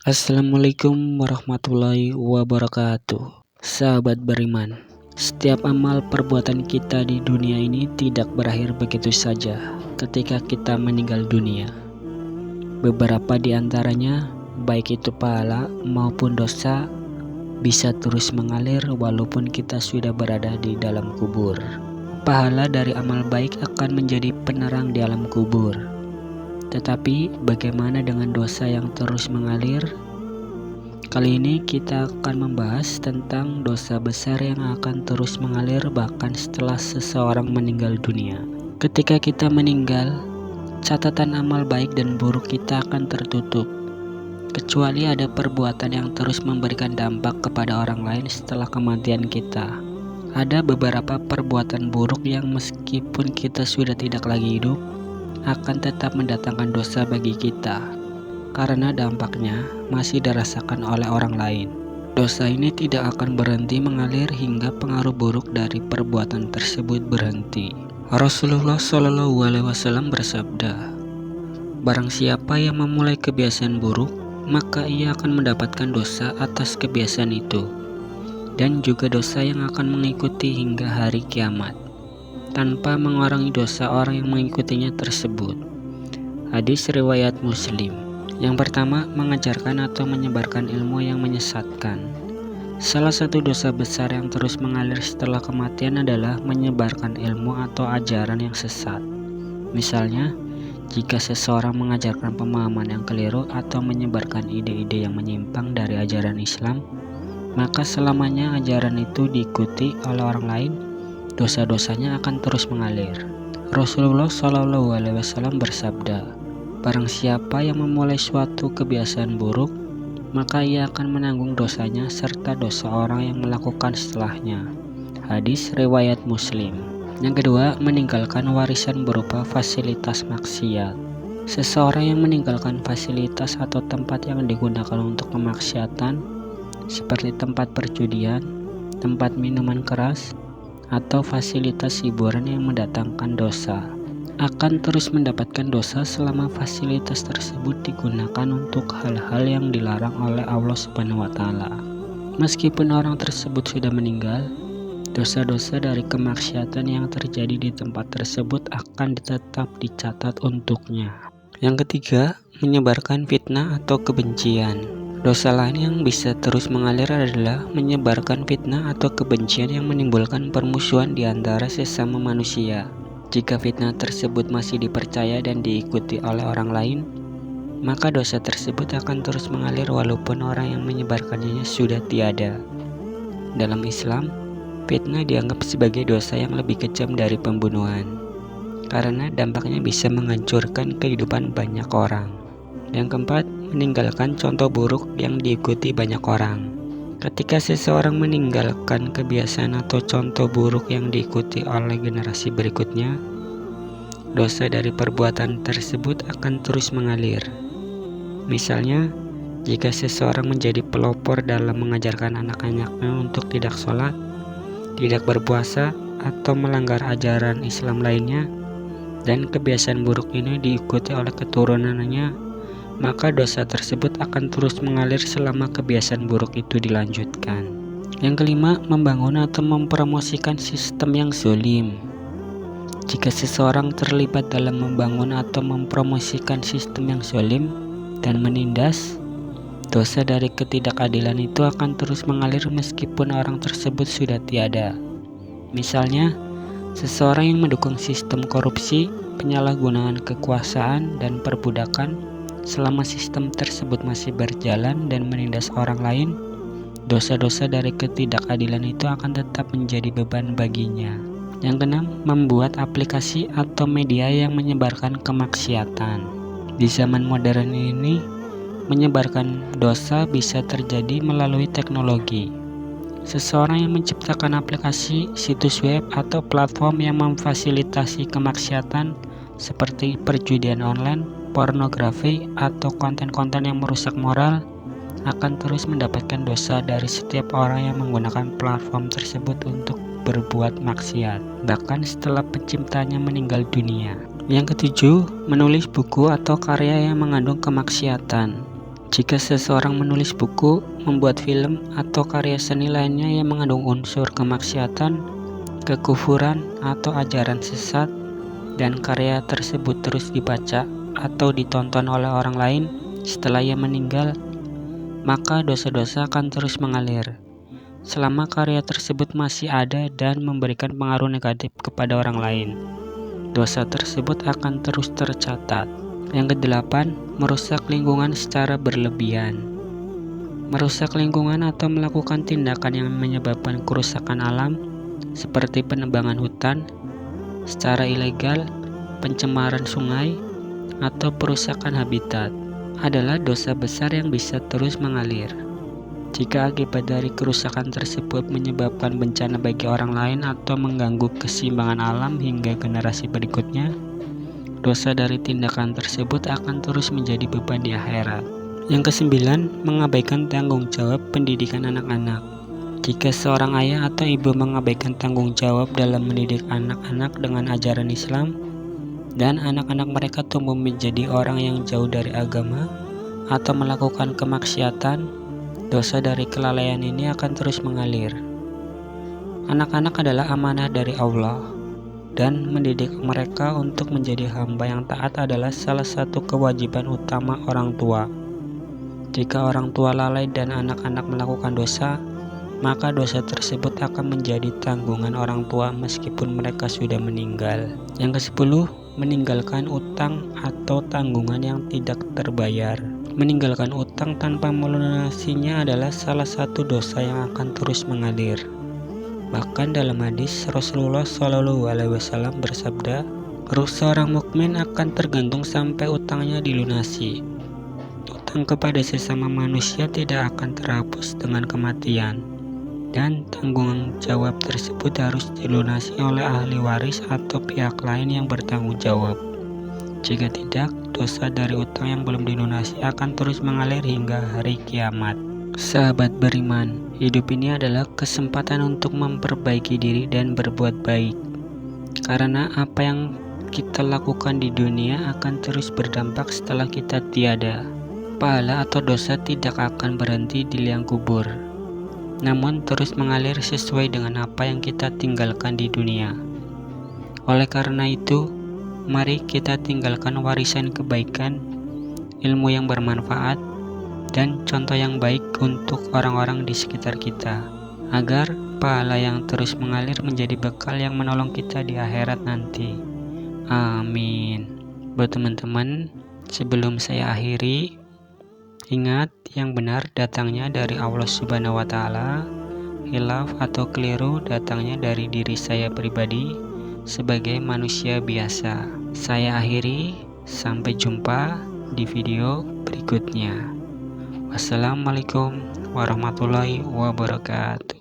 Assalamualaikum warahmatullahi wabarakatuh. Sahabat beriman, setiap amal perbuatan kita di dunia ini tidak berakhir begitu saja ketika kita meninggal dunia. Beberapa di antaranya, baik itu pahala maupun dosa, bisa terus mengalir walaupun kita sudah berada di dalam kubur. Pahala dari amal baik akan menjadi penerang di alam kubur. Tetapi bagaimana dengan dosa yang terus mengalir? Kali ini kita akan membahas tentang dosa besar yang akan terus mengalir bahkan setelah seseorang meninggal dunia. Ketika kita meninggal, catatan amal baik dan buruk kita akan tertutup, kecuali ada perbuatan yang terus memberikan dampak kepada orang lain setelah kematian kita. Ada beberapa perbuatan buruk yang meskipun kita sudah tidak lagi hidup, akan tetap mendatangkan dosa bagi kita, karena dampaknya masih dirasakan oleh orang lain. Dosa ini tidak akan berhenti mengalir hingga pengaruh buruk dari perbuatan tersebut berhenti. Rasulullah SAW bersabda, "Barang siapa yang memulai kebiasaan buruk, maka ia akan mendapatkan dosa atas kebiasaan itu, dan juga dosa yang akan mengikuti hingga hari kiamat, tanpa mengurangi dosa orang yang mengikutinya tersebut." Hadis riwayat Muslim. Yang pertama, mengajarkan atau menyebarkan ilmu yang menyesatkan. Salah satu dosa besar yang terus mengalir setelah kematian adalah menyebarkan ilmu atau ajaran yang sesat. Misalnya, jika seseorang mengajarkan pemahaman yang keliru atau menyebarkan ide-ide yang menyimpang dari ajaran Islam, maka selamanya ajaran itu diikuti oleh orang lain, dosa-dosanya akan terus mengalir. Rasulullah SAW bersabda, "Barang siapa yang memulai suatu kebiasaan buruk, maka ia akan menanggung dosanya serta dosa orang yang melakukan setelahnya." Hadis riwayat Muslim. Yang kedua, meninggalkan warisan berupa fasilitas maksiat. Seseorang yang meninggalkan fasilitas atau tempat yang digunakan untuk kemaksiatan, seperti tempat perjudian, tempat minuman keras, atau fasilitas hiburan yang mendatangkan dosa, akan terus mendapatkan dosa selama fasilitas tersebut digunakan untuk hal-hal yang dilarang oleh Allah SWT. Meskipun orang tersebut sudah meninggal, dosa-dosa dari kemaksiatan yang terjadi di tempat tersebut akan tetap dicatat untuknya. Yang ketiga, menyebarkan fitnah atau kebencian. Dosa lain yang bisa terus mengalir adalah menyebarkan fitnah atau kebencian yang menimbulkan permusuhan di antara sesama manusia. Jika fitnah tersebut masih dipercaya dan diikuti oleh orang lain, maka dosa tersebut akan terus mengalir walaupun orang yang menyebarkannya sudah tiada. Dalam Islam, fitnah dianggap sebagai dosa yang lebih kejam dari pembunuhan, karena dampaknya bisa menghancurkan kehidupan banyak orang. Yang keempat, meninggalkan contoh buruk yang diikuti banyak orang. Ketika seseorang meninggalkan kebiasaan atau contoh buruk yang diikuti oleh generasi berikutnya, dosa dari perbuatan tersebut akan terus mengalir. Misalnya, jika seseorang menjadi pelopor dalam mengajarkan anak-anaknya untuk tidak sholat, tidak berpuasa, atau melanggar ajaran Islam lainnya, dan kebiasaan buruk ini diikuti oleh keturunannya, maka dosa tersebut akan terus mengalir selama kebiasaan buruk itu dilanjutkan. Yang kelima, membangun atau mempromosikan sistem yang zalim. Jika seseorang terlibat dalam membangun atau mempromosikan sistem yang zalim dan menindas, dosa dari ketidakadilan itu akan terus mengalir meskipun orang tersebut sudah tiada. Misalnya, seseorang yang mendukung sistem korupsi, penyalahgunaan kekuasaan, dan perbudakan selama sistem tersebut masih berjalan dan menindas orang lain, dosa-dosa dari ketidakadilan itu akan tetap menjadi beban baginya. Yang keenam, membuat aplikasi atau media yang menyebarkan kemaksiatan. Di zaman modern ini, menyebarkan dosa bisa terjadi melalui teknologi. Seseorang yang menciptakan aplikasi, situs web, atau platform yang memfasilitasi kemaksiatan seperti perjudian online, pornografi, atau konten-konten yang merusak moral akan terus mendapatkan dosa dari setiap orang yang menggunakan platform tersebut untuk berbuat maksiat, bahkan setelah penciptanya meninggal dunia. Yang ketujuh, menulis buku atau karya yang mengandung kemaksiatan. Jika seseorang menulis buku, membuat film, atau karya seni lainnya yang mengandung unsur kemaksiatan, kekufuran, atau ajaran sesat, dan karya tersebut terus dibaca atau ditonton oleh orang lain setelah ia meninggal, maka dosa-dosa akan terus mengalir selama karya tersebut masih ada dan memberikan pengaruh negatif kepada orang lain. Dosa tersebut akan terus tercatat. Yang kedelapan, merusak lingkungan secara berlebihan. Merusak lingkungan atau melakukan tindakan yang menyebabkan kerusakan alam seperti penebangan hutan secara ilegal, pencemaran sungai, atau perusakan habitat adalah dosa besar yang bisa terus mengalir. Jika akibat dari kerusakan tersebut menyebabkan bencana bagi orang lain atau mengganggu keseimbangan alam hingga generasi berikutnya, dosa dari tindakan tersebut akan terus menjadi beban di akhirat. Yang kesembilan, mengabaikan tanggung jawab pendidikan anak-anak. Jika seorang ayah atau ibu mengabaikan tanggung jawab dalam mendidik anak-anak dengan ajaran Islam, dan anak-anak mereka tumbuh menjadi orang yang jauh dari agama atau melakukan kemaksiatan, dosa dari kelalaian ini akan terus mengalir. Anak-anak adalah amanah dari Allah, dan mendidik mereka untuk menjadi hamba yang taat adalah salah satu kewajiban utama orang tua. Jika orang tua lalai dan anak-anak melakukan dosa, maka dosa tersebut akan menjadi tanggungan orang tua meskipun mereka sudah meninggal. Yang ke-10, meninggalkan utang atau tanggungan yang tidak terbayar. Meninggalkan utang tanpa melunasinya adalah salah satu dosa yang akan terus mengalir. Bahkan dalam hadis Rasulullah SAW bersabda, ruh seorang mukmin akan tergantung sampai utangnya dilunasi. Utang kepada sesama manusia tidak akan terhapus dengan kematian, dan tanggung jawab tersebut harus dilunasi oleh ahli waris atau pihak lain yang bertanggung jawab. Jika tidak, dosa dari utang yang belum dilunasi akan terus mengalir hingga hari kiamat. Sahabat beriman, hidup ini adalah kesempatan untuk memperbaiki diri dan berbuat baik. Karena apa yang kita lakukan di dunia akan terus berdampak setelah kita tiada. Pahala atau dosa tidak akan berhenti di liang kubur, namun terus mengalir sesuai dengan apa yang kita tinggalkan di dunia. Oleh karena itu, mari kita tinggalkan warisan kebaikan, ilmu yang bermanfaat, dan contoh yang baik untuk orang-orang di sekitar kita, agar pahala yang terus mengalir menjadi bekal yang menolong kita di akhirat nanti. Amin. Buat teman-teman, sebelum saya akhiri, ingat yang benar datangnya dari Allah Subhanahu wa Ta'ala, khilaf atau keliru datangnya dari diri saya pribadi sebagai manusia biasa. Saya akhiri, sampai jumpa di video berikutnya. Wassalamualaikum warahmatullahi wabarakatuh.